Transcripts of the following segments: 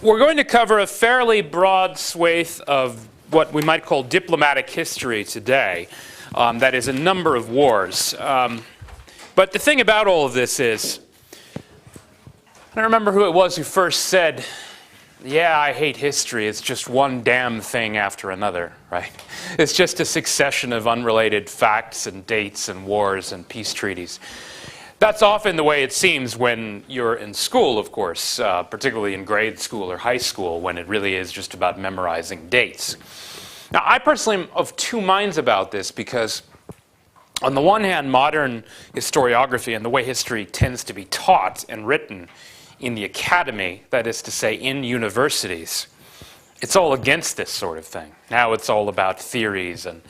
We're going to cover a fairly broad swathe of what we might call diplomatic history today. That is a number of wars. But the thing about all of this is, I don't remember who it was who first said, yeah, I hate history. It's just one damn thing after another, right? It's just a succession of unrelated facts and dates and wars and peace treaties. That's often the way it seems when you're in school, of course, particularly in grade school or high school, when it really is just about memorizing dates. Now, I personally am of two minds about this because, on the one hand, modern historiography and the way history tends to be taught and written in the academy, that is to say, in universities, it's all against this sort of thing. Now it's all about theories and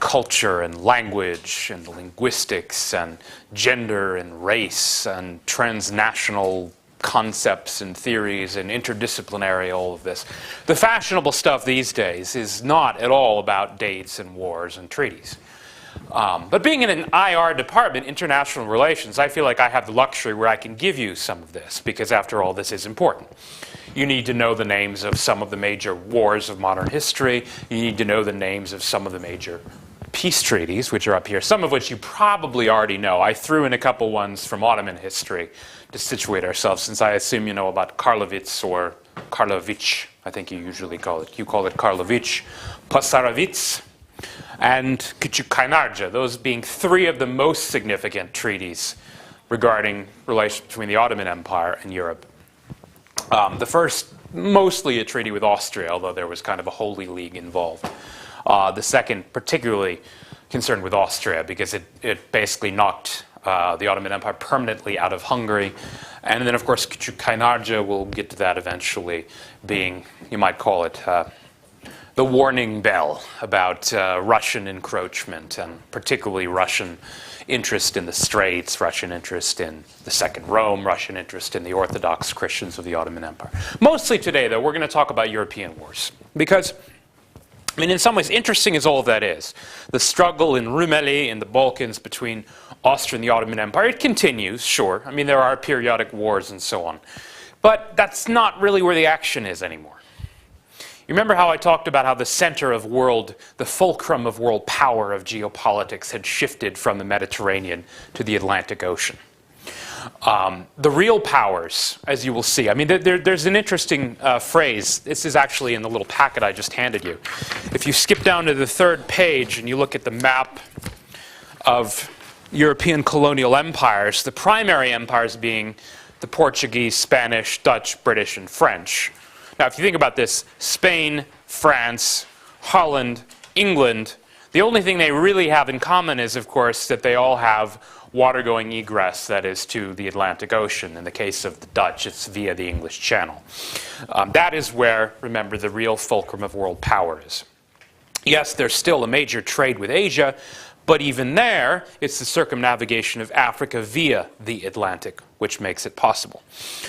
culture and language and linguistics and gender and race and transnational concepts and theories and interdisciplinary, all of this. The fashionable stuff these days is not at all about dates and wars and treaties. But being in an IR department, international relations, I feel like I have the luxury where I can give you some of this, because after all, this is important. You need to know the names of some of the major wars of modern history. You need to know the names of some of the major peace treaties, which are up here, some of which you probably already know. I threw in a couple ones from Ottoman history to situate ourselves, since I assume you know about Karlovitz or Karlovich, I think you usually call it. You call it Karlovich, Pasarovitz, and Küçük Kaynarca, those being three of the most significant treaties regarding relations between the Ottoman Empire and Europe. The first, mostly a treaty with Austria, although there was kind of a holy league involved. The second, particularly concerned with Austria, because it basically knocked the Ottoman Empire permanently out of Hungary. And then, of course, Küçük Kaynarca, we'll get to that eventually, being, you might call it, the warning bell about Russian encroachment, and particularly Russian interest in the Straits, Russian interest in the Second Rome, Russian interest in the Orthodox Christians of the Ottoman Empire. Mostly today, though, we're going to talk about European wars. Because, I mean, in some ways, interesting as all of that is, the struggle in Rumeli in the Balkans between Austria and the Ottoman Empire, it continues, sure. I mean, there are periodic wars and so on. But that's not really where the action is anymore. You remember how I talked about how the center of the fulcrum of world power of geopolitics had shifted from the Mediterranean to the Atlantic Ocean. The real powers, as you will see, I mean, there's an interesting phrase. This is actually in the little packet I just handed you. If you skip down to the third page and you look at the map of European colonial empires, the primary empires being the Portuguese, Spanish, Dutch, British, and French. Now, if you think about this, Spain, France, Holland, England, the only thing they really have in common is, of course, that they all have water-going egress, that is, to the Atlantic Ocean. In the case of the Dutch, it's via the English Channel. That is where, remember, the real fulcrum of world power is. Yes, there's still a major trade with Asia, but even there, it's the circumnavigation of Africa via the Atlantic, which makes it possible.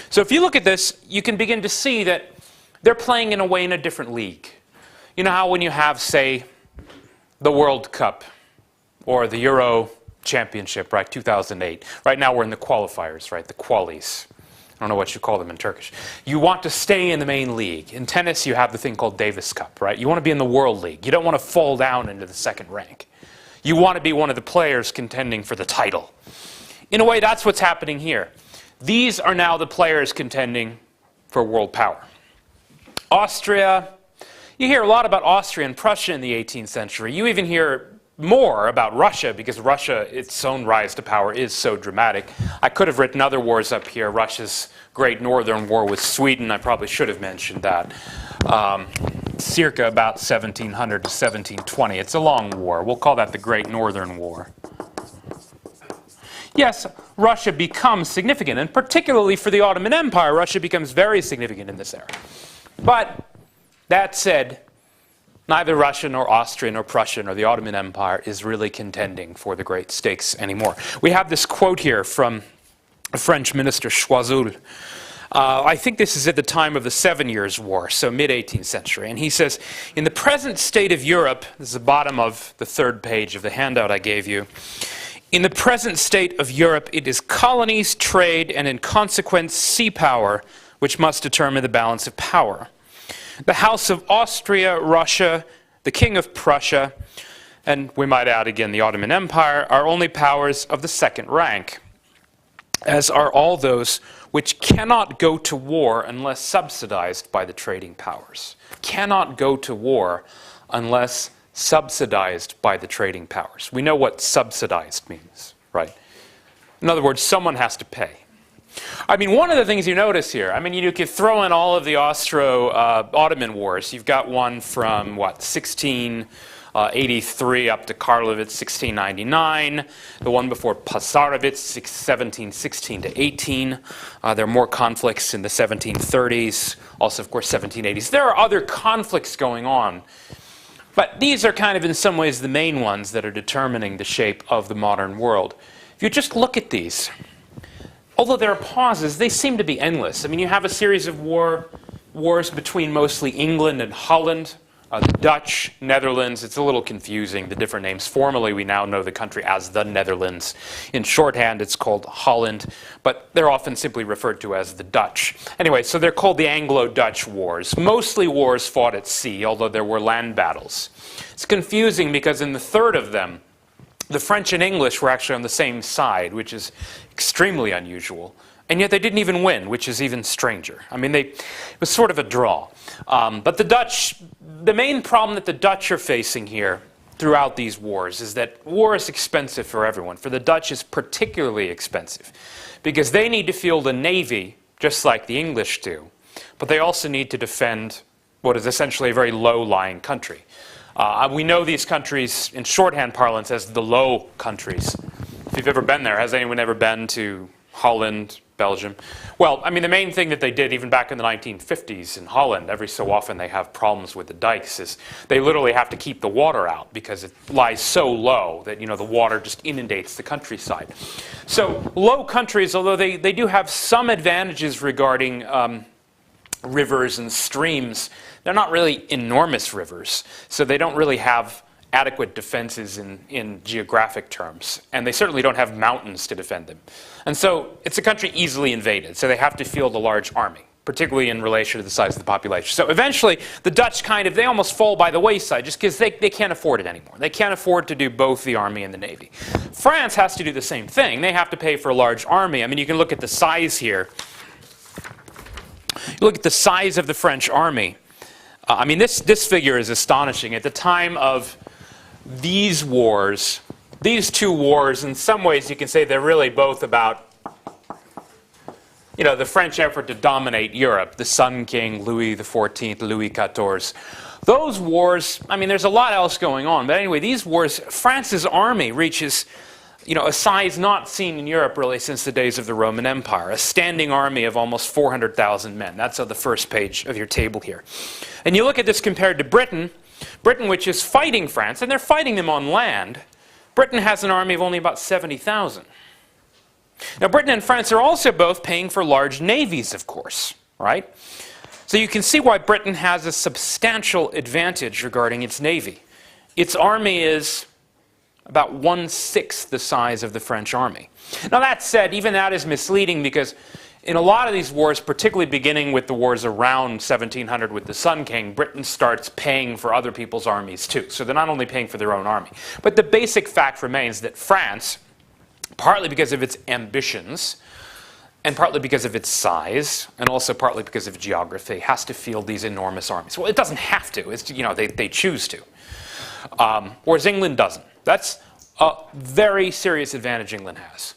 So if you look at this, you can begin to see that they're playing in a way in a different league. You know how when you have, say, the World Cup or the Euro Championship, right, 2008. Right now we're in the qualifiers, right, the qualies. I don't know what you call them in Turkish. You want to stay in the main league. In tennis, you have the thing called Davis Cup, right? You want to be in the World League. You don't want to fall down into the second rank. You want to be one of the players contending for the title. In a way, that's what's happening here. These are now the players contending for world power. Austria, you hear a lot about Austria and Prussia in the 18th century. You even hear more about Russia, because Russia, its own rise to power, is so dramatic. I could have written other wars up here. Russia's Great Northern War with Sweden, I probably should have mentioned that. Circa about 1700 to 1720. It's a long war. We'll call that the Great Northern War. Yes, Russia becomes significant, and particularly for the Ottoman Empire, Russia becomes very significant in this era. But that said, neither Russia nor Austria nor Prussia nor the Ottoman Empire is really contending for the great stakes anymore. We have this quote here from a French minister, Choiseul. I think this is at the time of the 7 Years' War, so mid-18th century. And he says, in the present state of Europe, this is the bottom of the third page of the handout I gave you, in the present state of Europe, it is colonies, trade, and in consequence sea power which must determine the balance of power. The House of Austria, Russia, the King of Prussia, and we might add again the Ottoman Empire, are only powers of the second rank, as are all those which cannot go to war unless subsidized by the trading powers. Cannot go to war unless subsidized by the trading powers. We know what subsidized means, right? In other words, someone has to pay. I mean, one of the things you notice here, I mean, you could throw in all of the Austro-Ottoman wars. You've got one from, what, 1683 up to Karlovitz, 1699. The one before Passarowitz, 1716 to 18. There are more conflicts in the 1730s, also, of course, 1780s. There are other conflicts going on. But these are kind of, in some ways, the main ones that are determining the shape of the modern world. If you just look at these, although there are pauses, they seem to be endless. I mean, you have a series of wars between mostly England and Holland, the Dutch, Netherlands. It's a little confusing, the different names. Formally, we now know the country as the Netherlands. In shorthand, it's called Holland, but they're often simply referred to as the Dutch. Anyway, so they're called the Anglo-Dutch Wars. Mostly wars fought at sea, although there were land battles. It's confusing because in the third of them, the French and English were actually on the same side, which is extremely unusual. And yet they didn't even win, which is even stranger. I mean, it was sort of a draw. But the Dutch, the main problem that the Dutch are facing here throughout these wars is that war is expensive for everyone. For the Dutch, it's particularly expensive because they need to field a navy just like the English do. But they also need to defend what is essentially a very low-lying country. We know these countries in shorthand parlance as the Low Countries. If you've ever been there, has anyone ever been to Holland, Belgium? Well, I mean, the main thing that they did even back in the 1950s in Holland, every so often they have problems with the dikes, is they literally have to keep the water out because it lies so low that, you know, the water just inundates the countryside. So low countries, although they do have some advantages regarding rivers and streams, they're not really enormous rivers, so they don't really have adequate defenses in geographic terms. And they certainly don't have mountains to defend them. And so it's a country easily invaded, so they have to field a large army, particularly in relation to the size of the population. So eventually, the Dutch they almost fall by the wayside just because they can't afford it anymore. They can't afford to do both the army and the navy. France has to do the same thing. They have to pay for a large army. I mean, you can look at the size here. You look at the size of the French army. I mean, this figure is astonishing. At the time of these wars, these two wars, in some ways you can say they're really both about, you know, the French effort to dominate Europe, the Sun King, Louis XIV, Louis XIV. Those wars, I mean, there's a lot else going on. But anyway, these wars, France's army reaches, you know, a size not seen in Europe really since the days of the Roman Empire, a standing army of almost 400,000 men. That's on the first page of your table here. And you look at this compared to Britain, which is fighting France, and they're fighting them on land. Britain has an army of only about 70,000. Now, Britain and France are also both paying for large navies, of course, right? So you can see why Britain has a substantial advantage regarding its navy. Its army is about 1/6 the size of the French army. Now that said, even that is misleading because in a lot of these wars, particularly beginning with the wars around 1700 with the Sun King, Britain starts paying for other people's armies too. So they're not only paying for their own army. But the basic fact remains that France, partly because of its ambitions, and partly because of its size, and also partly because of geography, has to field these enormous armies. Well, it doesn't have to. It's, you know, they choose to. Whereas England doesn't. That's a very serious advantage England has.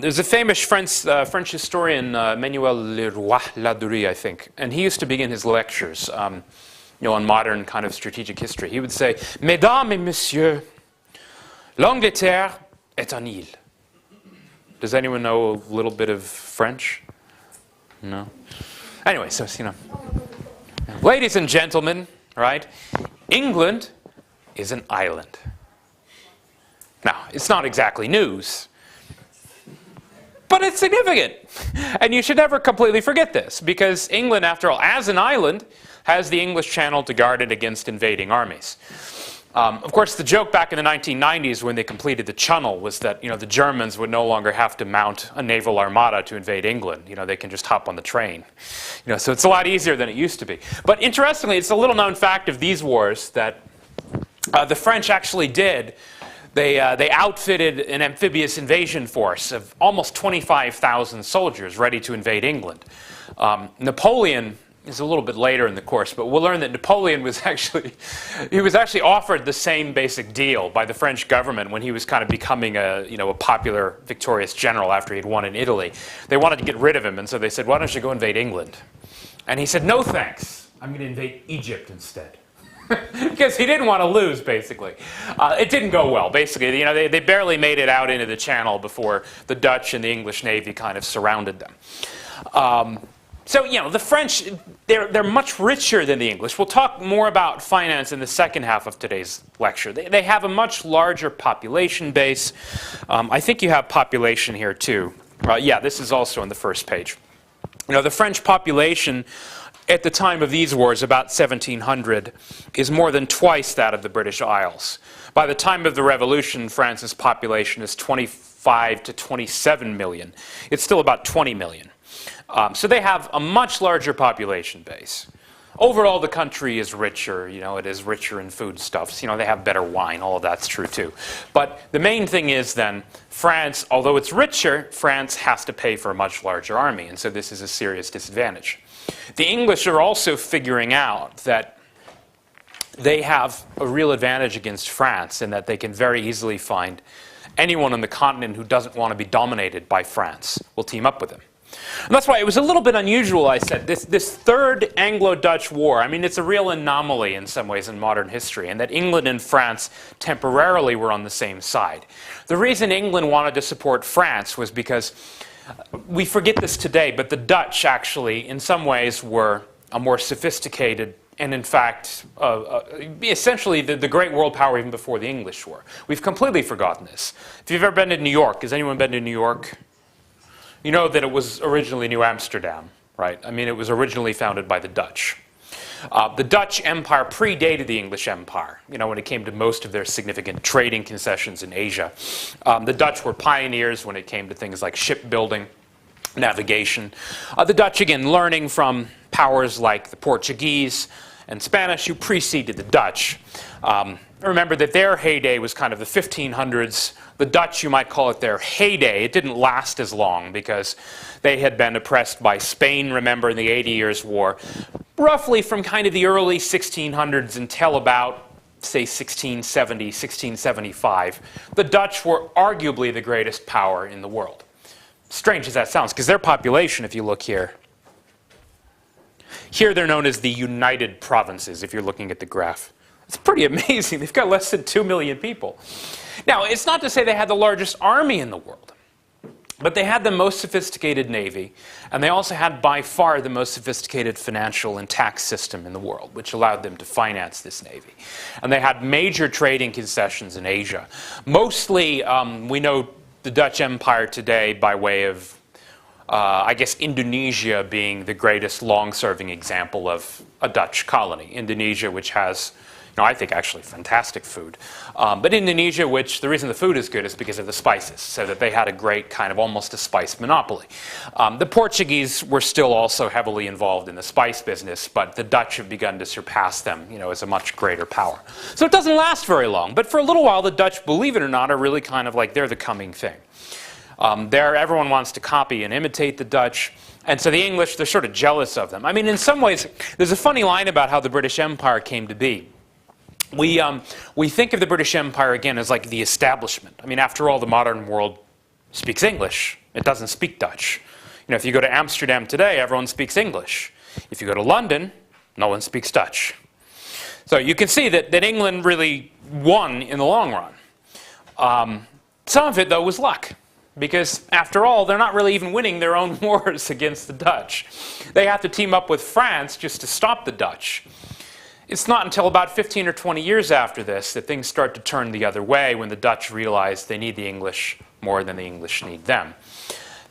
There's a famous French historian, Manuel Leroy-Ladurie, I think, and he used to begin his lectures you know, on modern kind of strategic history. He would say, Mesdames et Messieurs, l'Angleterre est une île. Does anyone know a little bit of French? No? Anyway, so, you know, ladies and gentlemen, right, England is an island. Now, it's not exactly news, but it's significant. And you should never completely forget this, because England, after all, as an island, has the English Channel to guard it against invading armies. Of course, the joke back in the 1990s when they completed the Channel was that the Germans would no longer have to mount a naval armada to invade England. They can just hop on the train. So it's a lot easier than it used to be. But interestingly, it's a little known fact of these wars that the French actually did. They outfitted an amphibious invasion force of almost 25,000 soldiers ready to invade England. Napoleon is a little bit later in the course, but we'll learn that Napoleon was actually offered the same basic deal by the French government when he was kind of becoming a popular victorious general after he'd won in Italy. They wanted to get rid of him, and so they said, "Why don't you go invade England?" And he said, "No thanks, I'm going to invade Egypt instead." Because he didn't want to lose, basically. It didn't go well, basically. They barely made it out into the Channel before the Dutch and the English Navy kind of surrounded them. So, the French, they're much richer than the English. We'll talk more about finance in the second half of today's lecture. They have a much larger population base. I think you have population here, too. Yeah, this is also on the first page. The French population at the time of these wars, about 1700, is more than twice that of the British Isles. By the time of the Revolution, France's population is 25 to 27 million. It's still about 20 million. So they have a much larger population base. Overall, the country is richer. It is richer in foodstuffs. They have better wine. All of that's true, too. But the main thing is, then, France, although it's richer, France has to pay for a much larger army. And so this is a serious disadvantage. The English are also figuring out that they have a real advantage against France in that they can very easily find anyone on the continent who doesn't want to be dominated by France will team up with them. And that's why it was a little bit unusual, I said, this third Anglo-Dutch war. I mean, it's a real anomaly in some ways in modern history, and that England and France temporarily were on the same side. The reason England wanted to support France was because, we forget this today, but the Dutch actually, in some ways, were a more sophisticated and, in fact, essentially the great world power even before the English were. We've completely forgotten this. If you've ever been to New York, has anyone been to New York? You know that it was originally New Amsterdam, right? I mean, it was originally founded by the Dutch. The Dutch Empire predated the English Empire, when it came to most of their significant trading concessions in Asia. The Dutch were pioneers when it came to things like shipbuilding, navigation. The Dutch, again, learning from powers like the Portuguese and Spanish who preceded the Dutch. Remember that their heyday was kind of the 1500s. The Dutch, you might call it their heyday. It didn't last as long because they had been oppressed by Spain, remember, in the 80 Years' War. Roughly from kind of the early 1600s until about, say, 1670, 1675, the Dutch were arguably the greatest power in the world. Strange as that sounds, because their population, if you look here, they're known as the United Provinces, if you're looking at the graph. It's pretty amazing. They've got less than 2 million people. Now, it's not to say they had the largest army in the world, but they had the most sophisticated navy, and they also had by far the most sophisticated financial and tax system in the world, which allowed them to finance this navy. And they had major trading concessions in Asia. Mostly, we know the Dutch Empire today by way of, I guess, Indonesia being the greatest long-serving example of a Dutch colony. Indonesia, which has, I think, actually fantastic food. But Indonesia, which the reason the food is good is because of the spices, so that they had a great kind of almost a spice monopoly. The Portuguese were still also heavily involved in the spice business, but the Dutch have begun to surpass them, as a much greater power. So it doesn't last very long, but for a little while the Dutch, believe it or not, are really kind of like they're the coming thing. Everyone wants to copy and imitate the Dutch. And so the English, they're sort of jealous of them. I mean, in some ways, there's a funny line about how the British Empire came to be. We think of the British Empire, again, as like the establishment. I mean, after all, the modern world speaks English. It doesn't speak Dutch. If you go to Amsterdam today, everyone speaks English. If you go to London, no one speaks Dutch. So you can see that England really won in the long run. Some of it, though, was luck. Because, after all, they're not really even winning their own wars against the Dutch. They have to team up with France just to stop the Dutch. It's not until about 15 or 20 years after this that things start to turn the other way when the Dutch realize they need the English more than the English need them.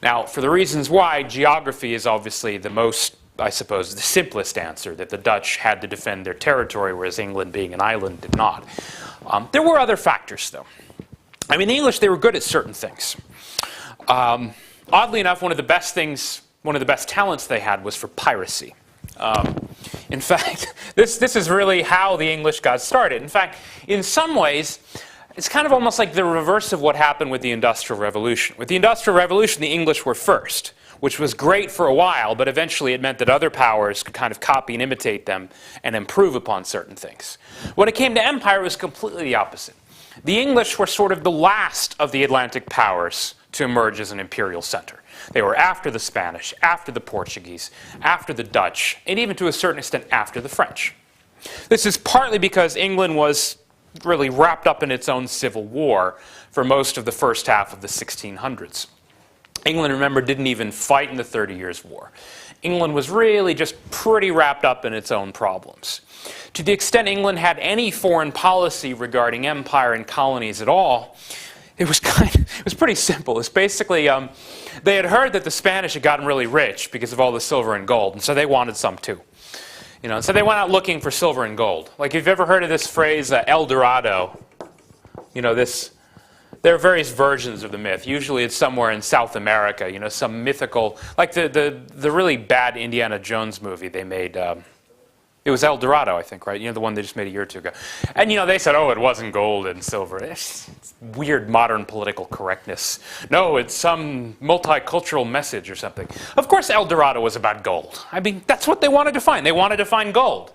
Now, for the reasons why, geography is obviously the most, I suppose, the simplest answer, that the Dutch had to defend their territory, whereas England, being an island, did not. There were other factors, though. I mean, the English, they were good at certain things. Oddly enough, one of the best talents they had was for piracy. In fact, this is really how the English got started. In fact, in some ways, it's kind of almost like the reverse of what happened with the Industrial Revolution. With the Industrial Revolution, the English were first, which was great for a while, but eventually it meant that other powers could kind of copy and imitate them and improve upon certain things. When it came to empire, it was completely the opposite. The English were sort of the last of the Atlantic powers to emerge as an imperial center. They were after the Spanish, after the Portuguese, after the Dutch, and even to a certain extent after the French. This is partly because England was really wrapped up in its own civil war for most of the first half of the 1600s. England, remember, didn't even fight in the 30 Years' War. England was really just pretty wrapped up in its own problems. To the extent England had any foreign policy regarding empire and colonies at all, it was pretty simple. It's basically, they had heard that the Spanish had gotten really rich because of all the silver and gold, and so they wanted some too. So they went out looking for silver and gold. Like, if you've ever heard of this phrase, El Dorado, there are various versions of the myth. Usually it's somewhere in South America, some mythical, like the really bad Indiana Jones movie they made. It was El Dorado, I think, right? The one they just made a year or two ago. And, they said, oh, it wasn't gold and silver. It's weird modern political correctness. No, it's some multicultural message or something. Of course, El Dorado was about gold. I mean, that's what they wanted to find. They wanted to find gold.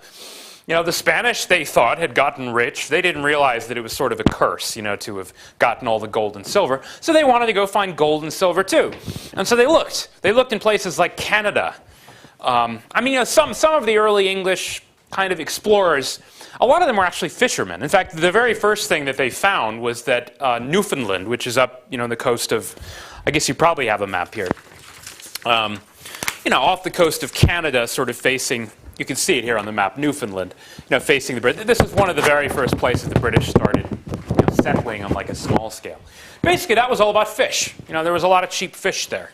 The Spanish, they thought, had gotten rich. They didn't realize that it was sort of a curse, to have gotten all the gold and silver. So they wanted to go find gold and silver, too. And so they looked. They looked in places like Canada. Some of the early English kind of explorers, a lot of them were actually fishermen. In fact, the very first thing that they found was that Newfoundland, which is up, the coast of, I guess you probably have a map here, off the coast of Canada, sort of facing, you can see it here on the map, Newfoundland, facing the British. This is one of the very first places the British started settling on like a small scale. Basically, that was all about fish. There was a lot of cheap fish there.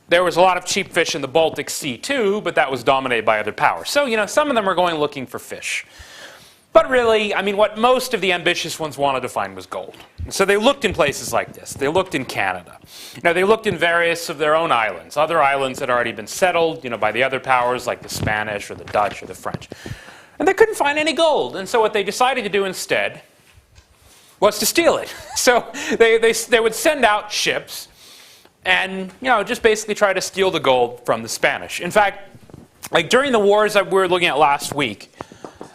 There was a lot of cheap fish in the Baltic Sea too, but that was dominated by other powers. So, some of them were going looking for fish. But really, what most of the ambitious ones wanted to find was gold. So they looked in places like this. They looked in Canada. They looked in various of their own islands, other islands that had already been settled, by the other powers like the Spanish or the Dutch or the French. And they couldn't find any gold. And so what they decided to do instead was to steal it. So they would send out ships and just basically try to steal the gold from the Spanish. In fact, like during the wars that we were looking at last week,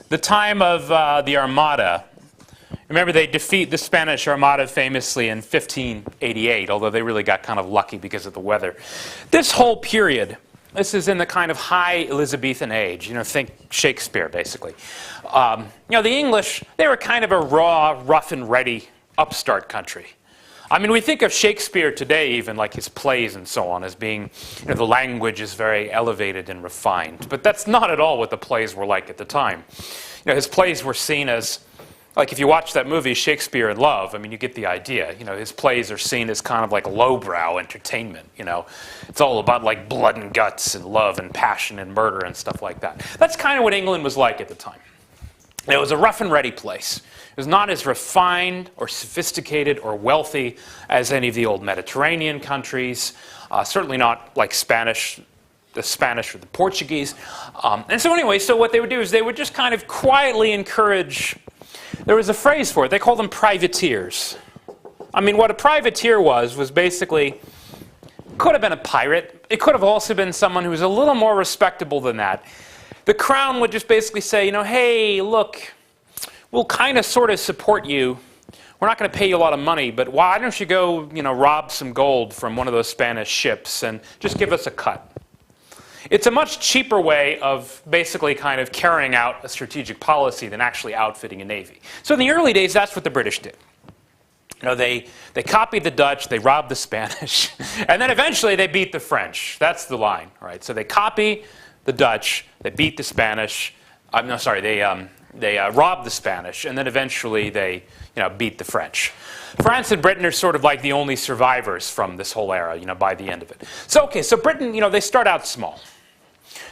the time of the Armada, remember they defeat the Spanish Armada famously in 1588, although they really got kind of lucky because of the weather. This whole period, this is in the kind of high Elizabethan age, think Shakespeare basically. The English, they were kind of a raw, rough and ready upstart country. We think of Shakespeare today, even like his plays and so on, as being, the language is very elevated and refined. But that's not at all what the plays were like at the time. His plays were seen as, like if you watch that movie, Shakespeare in Love, you get the idea. His plays are seen as kind of like lowbrow entertainment. It's all about like blood and guts and love and passion and murder and stuff like that. That's kind of what England was like at the time. It was a rough and ready place. It was not as refined or sophisticated or wealthy as any of the old Mediterranean countries, certainly not like the Spanish or the Portuguese. And so anyway, so what they would do is they would just kind of quietly encourage, there was a phrase for it, they called them privateers. What a privateer was basically, could have been a pirate, it could have also been someone who was a little more respectable than that. The crown would just basically say, hey, look, we'll kind of sort of support you. We're not going to pay you a lot of money, but why don't you go, rob some gold from one of those Spanish ships and just give us a cut. It's a much cheaper way of basically kind of carrying out a strategic policy than actually outfitting a navy. So in the early days, that's what the British did. They copied the Dutch, they robbed the Spanish, and then eventually they beat the French. That's the line, right? So they copy the Dutch, they beat the Spanish. They robbed the Spanish, and then eventually they, beat the French. France and Britain are sort of like the only survivors from this whole era, by the end of it. So Britain, they start out small.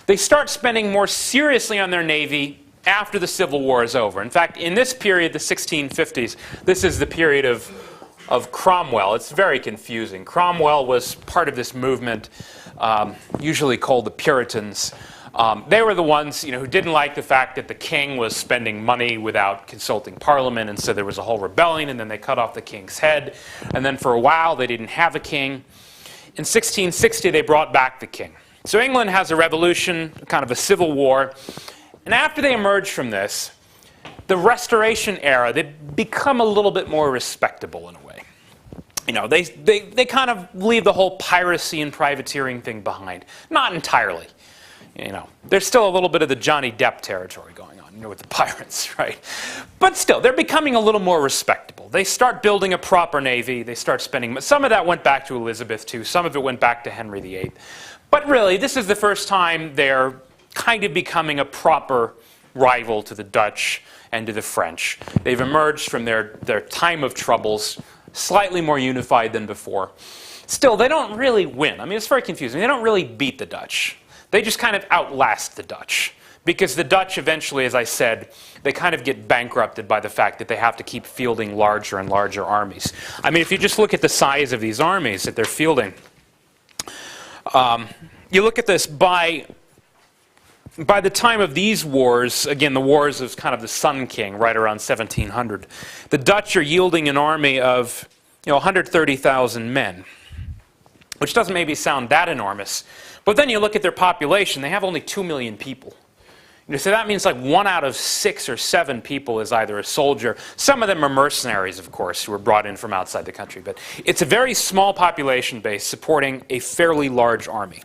They start spending more seriously on their navy after the Civil War is over. In fact, in this period, the 1650s, this is the period of Cromwell. It's very confusing. Cromwell was part of this movement, usually called the Puritans. They were the ones, who didn't like the fact that the king was spending money without consulting Parliament, and so there was a whole rebellion, and then they cut off the king's head. And then for a while, they didn't have a king. In 1660, they brought back the king. So England has a revolution, kind of a civil war. And after they emerge from this, the Restoration era, they become a little bit more respectable in a way. They kind of leave the whole piracy and privateering thing behind. Not entirely. There's still a little bit of the Johnny Depp territory going on, with the pirates, right? But still, they're becoming a little more respectable. They start building a proper navy. They start spending. Some of that went back to Elizabeth too. Some of it went back to Henry VIII. But really, this is the first time they're kind of becoming a proper rival to the Dutch and to the French. They've emerged from their time of troubles, slightly more unified than before. Still, they don't really win. It's very confusing. They don't really beat the Dutch. They just kind of outlast the Dutch. Because the Dutch eventually, as I said, they kind of get bankrupted by the fact that they have to keep fielding larger and larger armies. If you just look at the size of these armies that they're fielding, you look at this by the time of these wars, again, the wars of kind of the Sun King, right around 1700, the Dutch are yielding an army of 130,000 men, which doesn't maybe sound that enormous. But then you look at their population, they have only 2 million people. So that means like 1 out of 6 or 7 people is either a soldier. Some of them are mercenaries, of course, who were brought in from outside the country. But it's a very small population base supporting a fairly large army,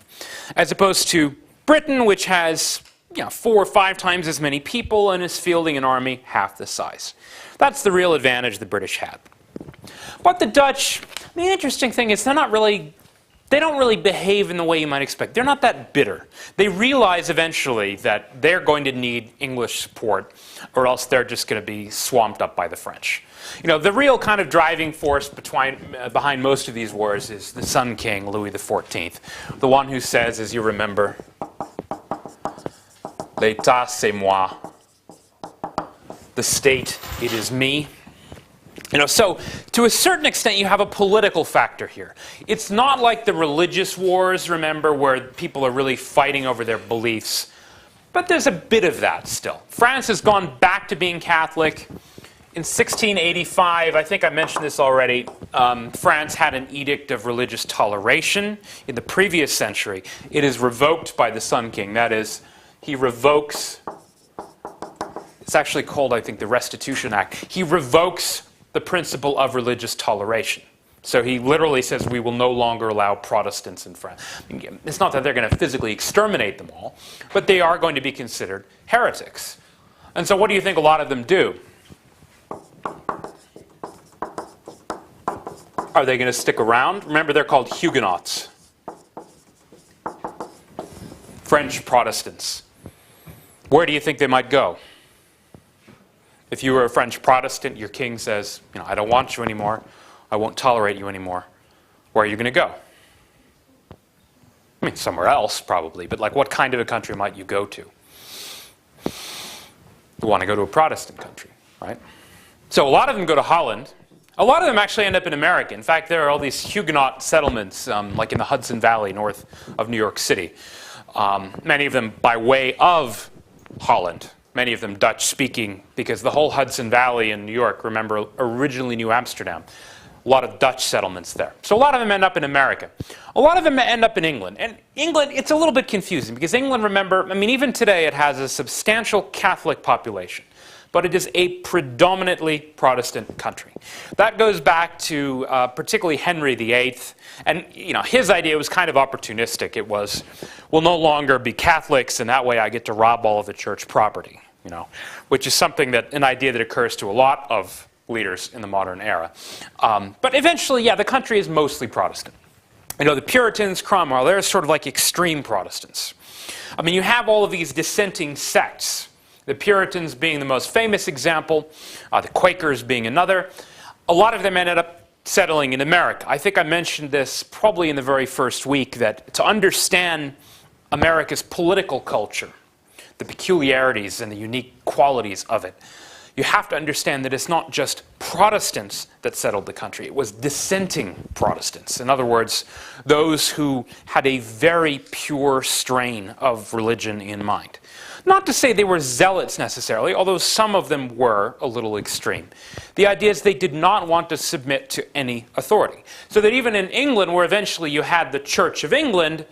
as opposed to Britain, which has 4 or 5 times as many people and is fielding an army half the size. That's the real advantage the British had. But the Dutch, the interesting thing is they don't really behave in the way you might expect. They're not that bitter. They realize eventually that they're going to need English support, or else they're just going to be swamped up by the French. The real kind of driving force behind most of these wars is the Sun King, Louis XIV, the one who says, as you remember, "L'État, c'est moi." The state, it is me. So to a certain extent, you have a political factor here. It's not like the religious wars, remember, where people are really fighting over their beliefs. But there's a bit of that still. France has gone back to being Catholic. In 1685, I think I mentioned this already, France had an edict of religious toleration. In the previous century, it is revoked by the Sun King. That is, he revokes, it's actually called, I think, the Restitution Act. He revokes the principle of religious toleration. So he literally says we will no longer allow Protestants in France. It's not that they're going to physically exterminate them all, but they are going to be considered heretics. And so what do you think a lot of them do? Are they going to stick around? Remember, they're called Huguenots. French Protestants. Where do you think they might go? If you were a French Protestant, your king says, I don't want you anymore. I won't tolerate you anymore. Where are you going to go? Somewhere else, probably. But what kind of a country might you go to? You want to go to a Protestant country, right? So a lot of them go to Holland. A lot of them actually end up in America. In fact, there are all these Huguenot settlements, like in the Hudson Valley north of New York City. Many of them by way of Holland. Many of them Dutch-speaking, because the whole Hudson Valley in New York, remember, originally New Amsterdam. A lot of Dutch settlements there. So a lot of them end up in America. A lot of them end up in England. And England, it's a little bit confusing, because England, remember, even today it has a substantial Catholic population. But it is a predominantly Protestant country. That goes back to particularly Henry VIII. And his idea was kind of opportunistic. It was, we'll no longer be Catholics, and that way I get to rob all of the church property. Which is an idea that occurs to a lot of leaders in the modern era. But eventually, the country is mostly Protestant. The Puritans, Cromwell, they're sort of like extreme Protestants. You have all of these dissenting sects. The Puritans being the most famous example, the Quakers being another. A lot of them ended up settling in America. I think I mentioned this probably in the very first week, that to understand America's political culture, the peculiarities and the unique qualities of it, you have to understand that it's not just Protestants that settled the country. It was dissenting Protestants. In other words, those who had a very pure strain of religion in mind. Not to say they were zealots necessarily, although some of them were a little extreme. The idea is they did not want to submit to any authority. So that even in England, where eventually you had the Church of England,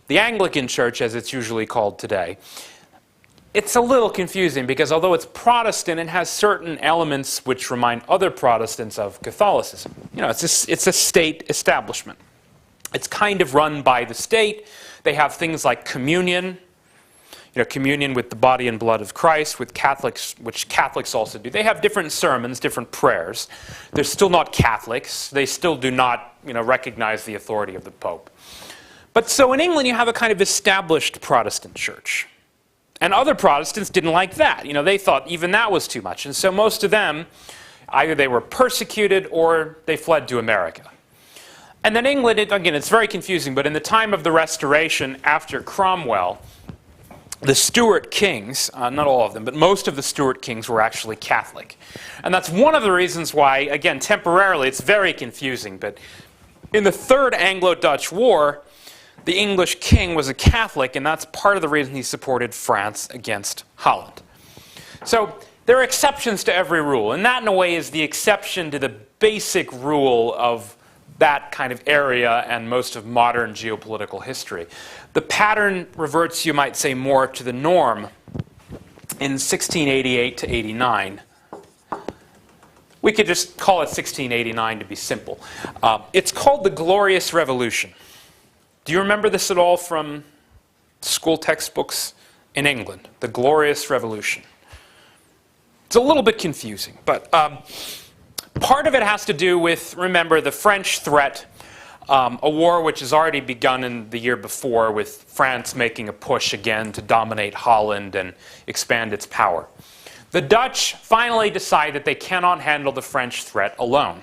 the Anglican Church as it's usually called today, it's a little confusing because although it's Protestant, it has certain elements which remind other Protestants of Catholicism. You know, it's a state establishment. It's kind of run by the state. They have things like communion, communion with the body and blood of Christ, with Catholics, which Catholics also do. They have different sermons, different prayers. They're still not Catholics. They still do not, recognize the authority of the Pope. But so in England, you have a kind of established Protestant church. And other Protestants didn't like that. They thought even that was too much. And so most of them, either they were persecuted or they fled to America. And then England, again, it's very confusing, but in the time of the Restoration, after Cromwell, the Stuart kings, not all of them, but most of the Stuart kings were actually Catholic. And that's one of the reasons why, again, temporarily, it's very confusing. But in the Third Anglo-Dutch War, the English king was a Catholic, and that's part of the reason he supported France against Holland. So there are exceptions to every rule, and that in a way is the exception to the basic rule of that kind of area and most of modern geopolitical history. The pattern reverts, you might say, more to the norm in 1688 to 89. We could just call it 1689 to be simple. It's called the Glorious Revolution. Do you remember this at all from school textbooks in England? The Glorious Revolution. It's a little bit confusing, but part of it has to do with, remember, the French threat, a war which has already begun in the year before with France making a push again to dominate Holland and expand its power. The Dutch finally decide that they cannot handle the French threat alone.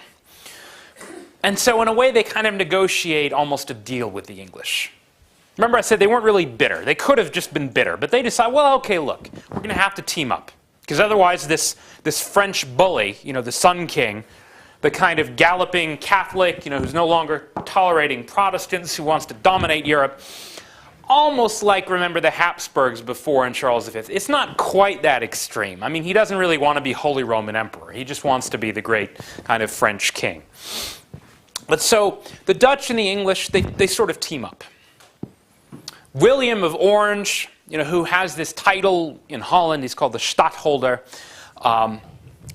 And so in a way they kind of negotiate almost a deal with the English. Remember I said they weren't really bitter. They could have just been bitter, but they decide, well, okay, look, we're going to have to team up. Because otherwise this French bully, the Sun King, the kind of galloping Catholic, who's no longer tolerating Protestants, who wants to dominate Europe, almost like, remember, the Habsburgs before in Charles V. It's not quite that extreme. I mean, he doesn't really want to be Holy Roman Emperor. He just wants to be the great kind of French king. But so the Dutch and the English, they sort of team up. William of Orange, who has this title in Holland, he's called the Stadtholder.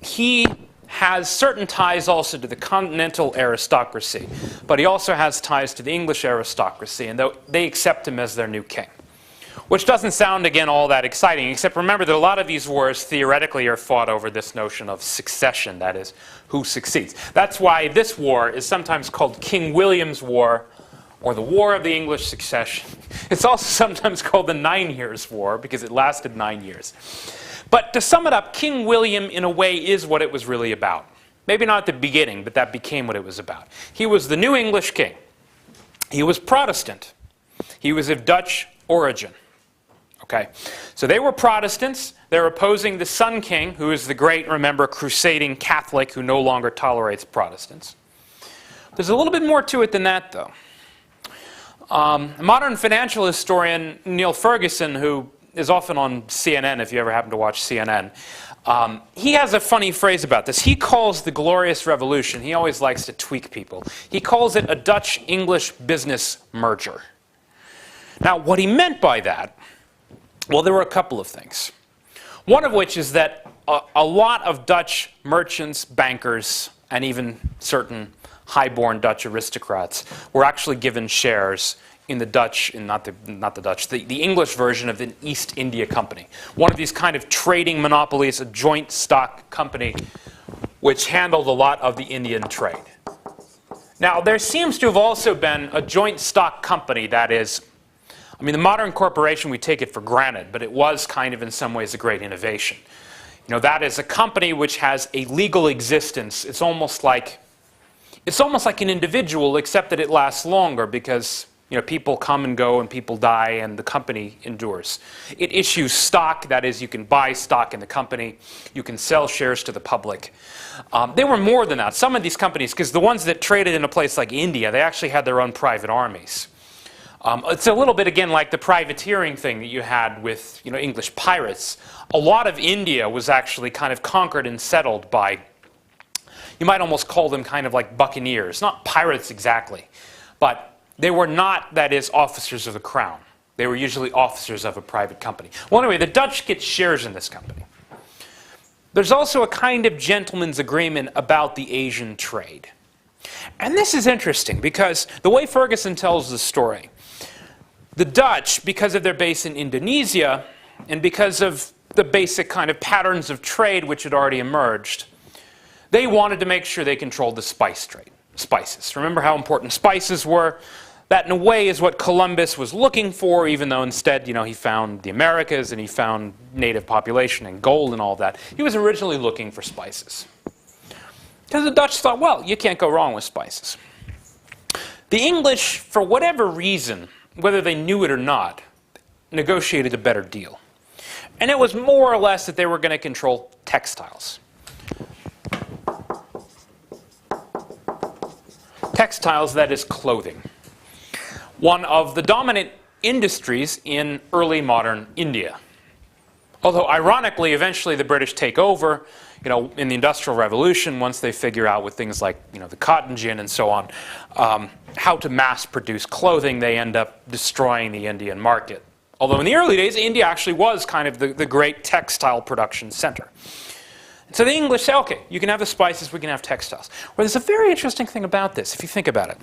He has certain ties also to the continental aristocracy, but he also has ties to the English aristocracy, and they accept him as their new king. Which doesn't sound, again, all that exciting, except remember that a lot of these wars theoretically are fought over this notion of succession, that is, who succeeds. That's why this war is sometimes called King William's War, or the War of the English Succession. It's also sometimes called the 9 Years' War, because it lasted 9 years. But to sum it up, King William, in a way, is what it was really about. Maybe not at the beginning, but that became what it was about. He was the new English king. He was Protestant. He was of Dutch origin. Okay, so they were Protestants. They're opposing the Sun King, who is the great, remember, crusading Catholic who no longer tolerates Protestants. There's a little bit more to it than that, though. Modern financial historian Neil Ferguson, who is often on CNN, if you ever happen to watch CNN, he has a funny phrase about this. He calls the Glorious Revolution, he always likes to tweak people, he calls it a Dutch-English business merger. Now, what he meant by that, well, there were a couple of things. One of which is that a lot of Dutch merchants, bankers, and even certain high-born Dutch aristocrats were actually given shares in the Dutch, the English version of the East India Company. One of these kind of trading monopolies, a joint stock company, which handled a lot of the Indian trade. Now, there seems to have also been a joint stock company that is, I mean, the modern corporation, we take it for granted, but it was kind of in some ways a great innovation. That is a company which has a legal existence. It's almost like an individual, except that it lasts longer because You know, people come and go and people die and the company endures. It issues stock, that is, you can buy stock in the company. You can sell shares to the public. They were more than that. Some of these companies, because the ones that traded in a place like India, they actually had their own private armies. It's a little bit, again, like the privateering thing that you had with, you know, English pirates. A lot of India was actually kind of conquered and settled by, you might almost call them kind of like buccaneers. Not pirates exactly, but they were not, that is, officers of the crown. They were usually officers of a private company. Well, anyway, the Dutch get shares in this company. There's also a kind of gentleman's agreement about the Asian trade. And this is interesting because the way Ferguson tells the story, the Dutch, because of their base in Indonesia and because of the basic kind of patterns of trade which had already emerged, they wanted to make sure they controlled the spice trade. Spices. Remember how important spices were? That in a way is what Columbus was looking for, even though instead, you know, he found the Americas and he found native population and gold and all that. He was originally looking for spices. Because the Dutch thought, well, you can't go wrong with spices. The English, for whatever reason, whether they knew it or not, negotiated a better deal. And it was more or less that they were going to control textiles. Textiles, that is clothing. One of the dominant industries in early modern India. Although ironically, eventually the British take over, you know, in the Industrial Revolution, once they figure out with things like, you know, the cotton gin and so on, how to mass produce clothing, they end up destroying the Indian market. Although in the early days, India actually was kind of the great textile production center. So the English say, okay, you can have the spices, we can have textiles. Well, there's a very interesting thing about this, if you think about it.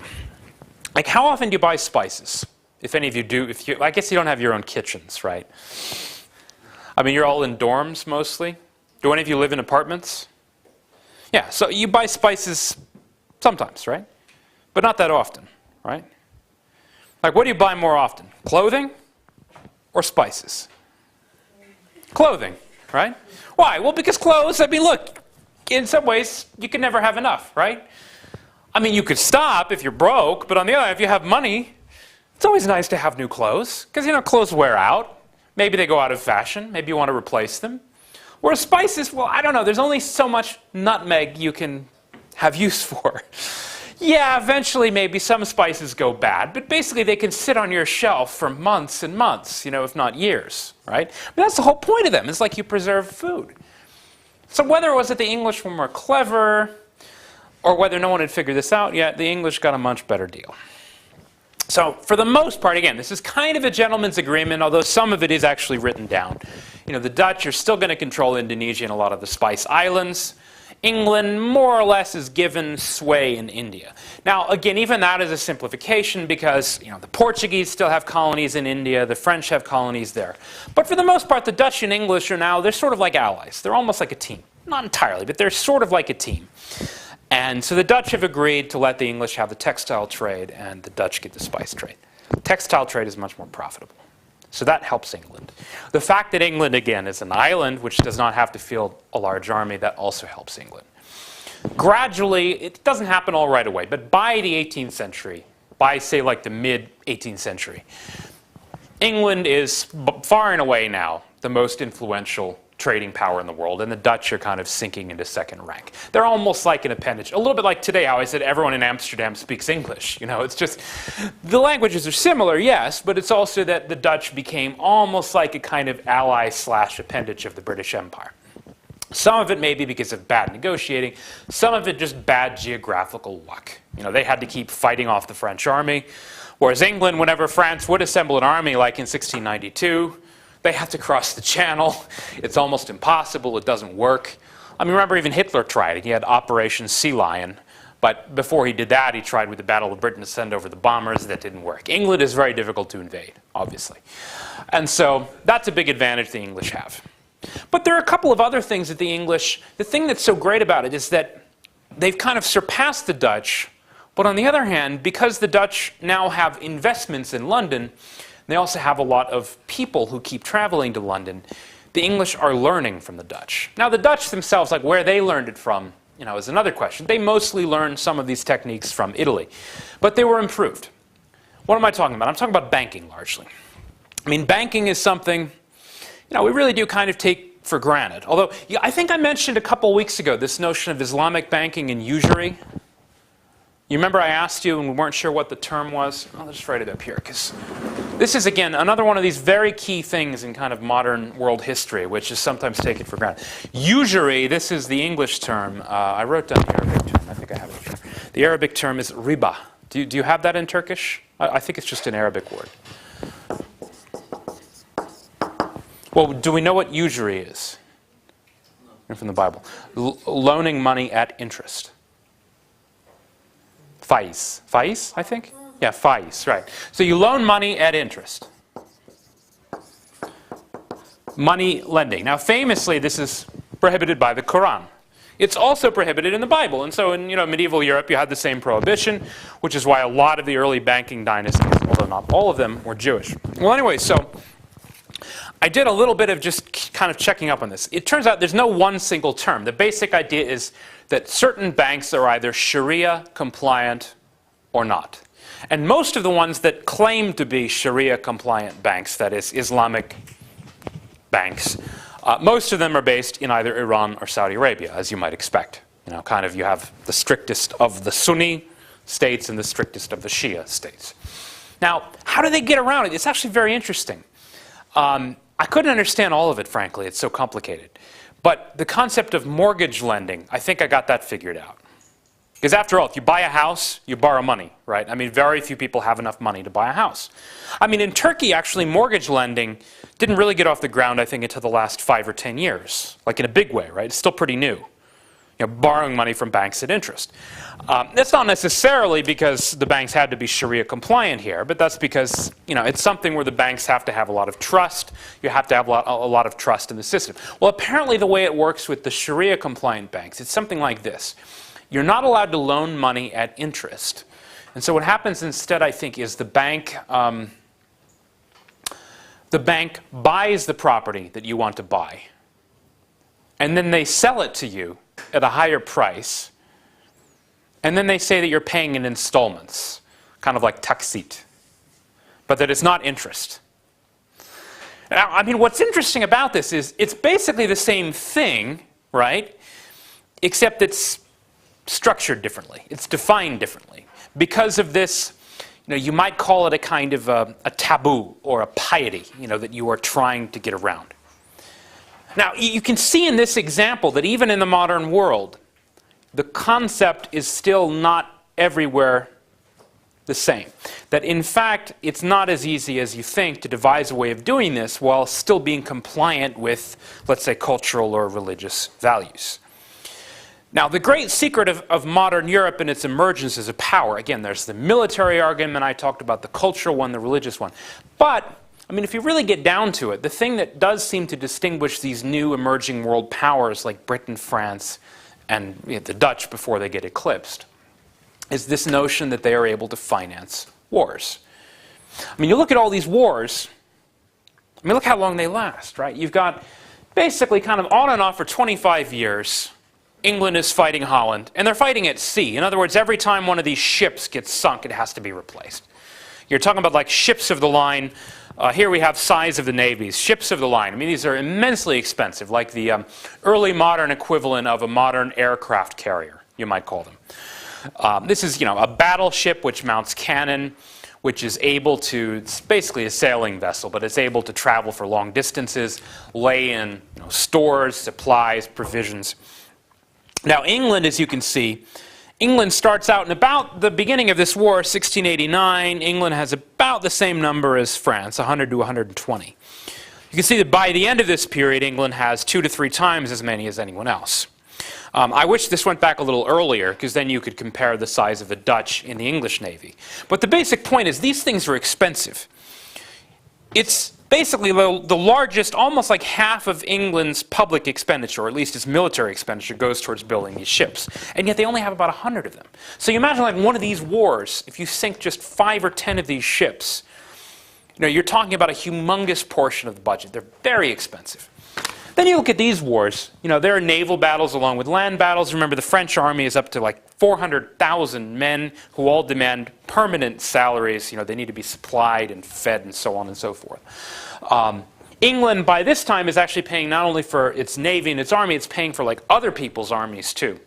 Like, how often do you buy spices? If any of you do, I guess you don't have your own kitchens, right? I mean, you're all in dorms mostly. Do any of you live in apartments? Yeah, so you buy spices sometimes, right? But not that often, right? Like, what do you buy more often? Clothing or spices? Clothing, right? Why? Well, because clothes, I mean, look, in some ways, you can never have enough, right? I mean, you could stop if you're broke, but on the other hand, if you have money, it's always nice to have new clothes, because, you know, clothes wear out. Maybe they go out of fashion. Maybe you want to replace them. Whereas spices, well, I don't know. There's only so much nutmeg you can have use for. Yeah, eventually maybe some spices go bad, but basically they can sit on your shelf for months and months, you know, if not years, right? But that's the whole point of them. It's like you preserve food. So whether it was that the English were more clever or whether no one had figured this out yet, the English got a much better deal. So for the most part, again, this is kind of a gentleman's agreement, although some of it is actually written down. You know, the Dutch are still going to control Indonesia and a lot of the Spice Islands. England more or less is given sway in India. Now, again, even that is a simplification because, you know, the Portuguese still have colonies in India, the French have colonies there. But for the most part, the Dutch and English are now, they're sort of like allies. They're almost like a team. Not entirely, but they're sort of like a team. And so the Dutch have agreed to let the English have the textile trade and the Dutch get the spice trade. Textile trade is much more profitable. So that helps England. The fact that England, again, is an island which does not have to field a large army, that also helps England. Gradually, it doesn't happen all right away, but by the 18th century, by, say, like the mid-18th century, England is far and away now the most influential trading power in the world, and the Dutch are kind of sinking into second rank. They're almost like an appendage, a little bit like today how I said everyone in Amsterdam speaks English. You know, it's just, the languages are similar, yes, but it's also that the Dutch became almost like a kind of ally / appendage of the British Empire. Some of it may be because of bad negotiating, some of it just bad geographical luck. You know, they had to keep fighting off the French army, whereas England, whenever France would assemble an army like in 1692, they have to cross the channel. It's almost impossible. It doesn't work. I mean, remember even Hitler tried it. He had Operation Sea Lion. But before he did that, he tried with the Battle of Britain to send over the bombers. That didn't work. England is very difficult to invade, obviously. And so that's a big advantage the English have. But there are a couple of other things that the English, the thing that's so great about it is that they've kind of surpassed the Dutch. But on the other hand, because the Dutch now have investments in London, they also have a lot of people who keep traveling to London. The English are learning from the Dutch. Now, the Dutch themselves, like where they learned it from, you know, is another question. They mostly learned some of these techniques from Italy, but they were improved. What am I talking about? I'm talking about banking largely. I mean, banking is something, we really do kind of take for granted. Although, I think I mentioned a couple weeks ago this notion of Islamic banking and usury. You remember I asked you and we weren't sure what the term was? I'll just write it up here, because this is, again, another one of these very key things in kind of modern world history, which is sometimes taken for granted. Usury, this is the English term. I wrote down the Arabic term. I think I have it here. The Arabic term is riba. Do you have that in Turkish? I think it's just an Arabic word. Well, do we know what usury is? From the Bible. Loaning money at interest. Faiz. Faiz, I think? Yeah, faiz, right. So you loan money at interest. Money lending. Now, famously, this is prohibited by the Quran. It's also prohibited in the Bible. And so in medieval Europe, you had the same prohibition, which is why a lot of the early banking dynasties, although not all of them, were Jewish. Well, anyway, so I did a little bit of just kind of checking up on this. It turns out there's no one single term. The basic idea is that certain banks are either Sharia compliant or not. And most of the ones that claim to be Sharia compliant banks, that is Islamic banks, most of them are based in either Iran or Saudi Arabia, as you might expect. You have the strictest of the Sunni states and the strictest of the Shia states. Now, how do they get around it? It's actually very interesting. I couldn't understand all of it, frankly. It's so complicated. But the concept of mortgage lending, I think I got that figured out. Because after all, if you buy a house, you borrow money, right? I mean, very few people have enough money to buy a house. I mean, in Turkey, actually, mortgage lending didn't really get off the ground, I think, until the last 5 or 10 years. Like in a big way, right? It's still pretty new. Borrowing money from banks at interest. That's not necessarily because the banks had to be Sharia compliant here, but that's because it's something where the banks have to have a lot of trust. You have to have a lot of trust in the system. Well, apparently the way it works with the Sharia compliant banks, it's something like this. You're not allowed to loan money at interest. And so what happens instead, I think, is the bank buys the property that you want to buy. And then they sell it to you at a higher price, and then they say that you're paying in installments, kind of like taksit, but that it's not interest. Now, I mean, what's interesting about this is it's basically the same thing, right? Except it's structured differently. It's defined differently. Because of this, you might call it a kind of a taboo or a piety, that you are trying to get around. Now, you can see in this example that even in the modern world, the concept is still not everywhere the same. That in fact, it's not as easy as you think to devise a way of doing this while still being compliant with, let's say, cultural or religious values. Now, the great secret of modern Europe and its emergence as a power, again, there's the military argument, I talked about the cultural one, the religious one. But I mean, if you really get down to it, the thing that does seem to distinguish these new emerging world powers like Britain, France, and the Dutch before they get eclipsed, is this notion that they are able to finance wars. I mean, you look at all these wars, I mean, look how long they last, right? You've got basically kind of on and off for 25 years, England is fighting Holland, and they're fighting at sea. In other words, every time one of these ships gets sunk, it has to be replaced. You're talking about like ships of the line. Here we have size of the navies, ships of the line. I mean, these are immensely expensive, like the early modern equivalent of a modern aircraft carrier, you might call them. This is, a battleship which mounts cannon, which is able to, it's basically a sailing vessel, but it's able to travel for long distances, lay in stores, supplies, provisions. Now, England, as you can see, England starts out in about the beginning of this war, 1689. England has about the same number as France, 100 to 120. You can see that by the end of this period, England has 2 to 3 times as many as anyone else. I wish this went back a little earlier, because then you could compare the size of the Dutch in the English Navy. But the basic point is these things are expensive. It's basically the largest, almost like half of England's public expenditure, or at least its military expenditure, goes towards building these ships. And yet they only have about 100 of them. So you imagine like one of these wars, if you sink just 5 or 10 of these ships, you're talking about a humongous portion of the budget. They're very expensive. Then you look at these wars. There are naval battles along with land battles. Remember, the French army is up to like 400,000 men who all demand permanent salaries. They need to be supplied and fed and so on and so forth. England, by this time, is actually paying not only for its navy and its army, it's paying for like other people's armies too.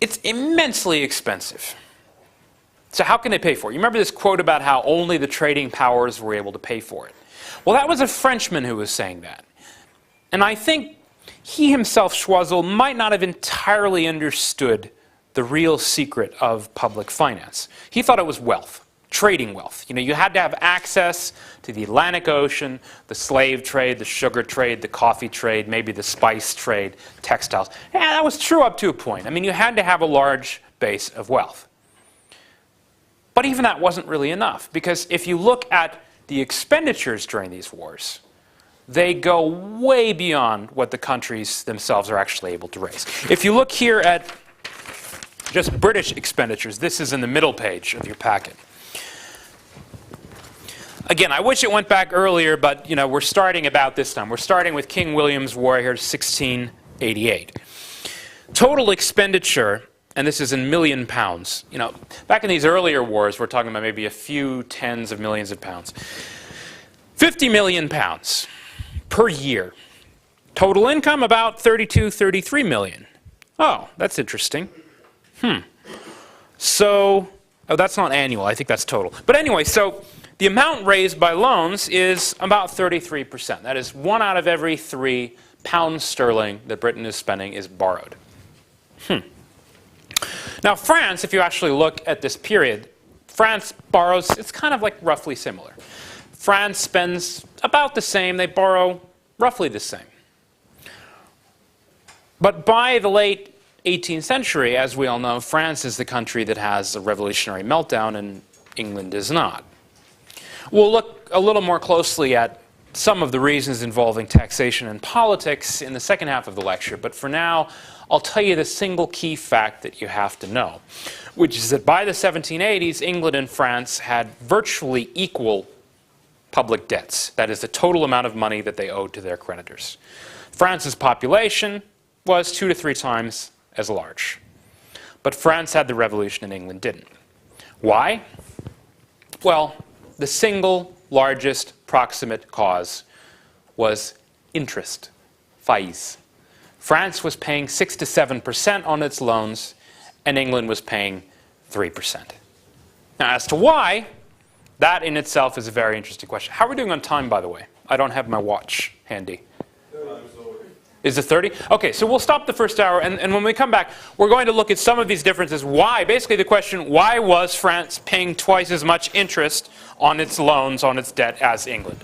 It's immensely expensive. So how can they pay for it? You remember this quote about how only the trading powers were able to pay for it? Well, that was a Frenchman who was saying that. And I think he himself, Choiseul, might not have entirely understood the real secret of public finance. He thought it was wealth, trading wealth. You had to have access to the Atlantic Ocean, the slave trade, the sugar trade, the coffee trade, maybe the spice trade, textiles. Yeah, that was true up to a point. I mean, you had to have a large base of wealth. But even that wasn't really enough, because if you look at the expenditures during these wars, they go way beyond what the countries themselves are actually able to raise. If you look here at just British expenditures, this is in the middle page of your packet. Again, I wish it went back earlier, but we're starting about this time. We're starting with King William's War here, 1688. Total expenditure, and this is in £1,000,000. Back in these earlier wars, we're talking about maybe a few tens of millions of pounds. £50 million per year. Total income about 32, 33 million. Oh, that's interesting. So, that's not annual. I think that's total. But anyway, so the amount raised by loans is about 33%. That is 1 out of every 3 pounds sterling that Britain is spending is borrowed. Now, France, if you actually look at this period, France borrows, it's kind of like roughly similar. France spends about the same, they borrow roughly the same. But by the late 18th century, as we all know, France is the country that has a revolutionary meltdown and England does not. We'll look a little more closely at some of the reasons involving taxation and politics in the second half of the lecture, but for now, I'll tell you the single key fact that you have to know, which is that by the 1780s, England and France had virtually equal public debts. That is the total amount of money that they owed to their creditors. France's population was 2 to 3 times as large. But France had the revolution and England didn't. Why? Well, the single largest proximate cause was interest, faiz. France was paying 6 to 7% on its loans, and England was paying 3%. Now, as to why, that in itself is a very interesting question. How are we doing on time, by the way? I don't have my watch handy. Is it 30? Okay, so we'll stop the first hour, and when we come back, we're going to look at some of these differences. Why? Basically the question, why was France paying twice as much interest on its loans, on its debt, as England?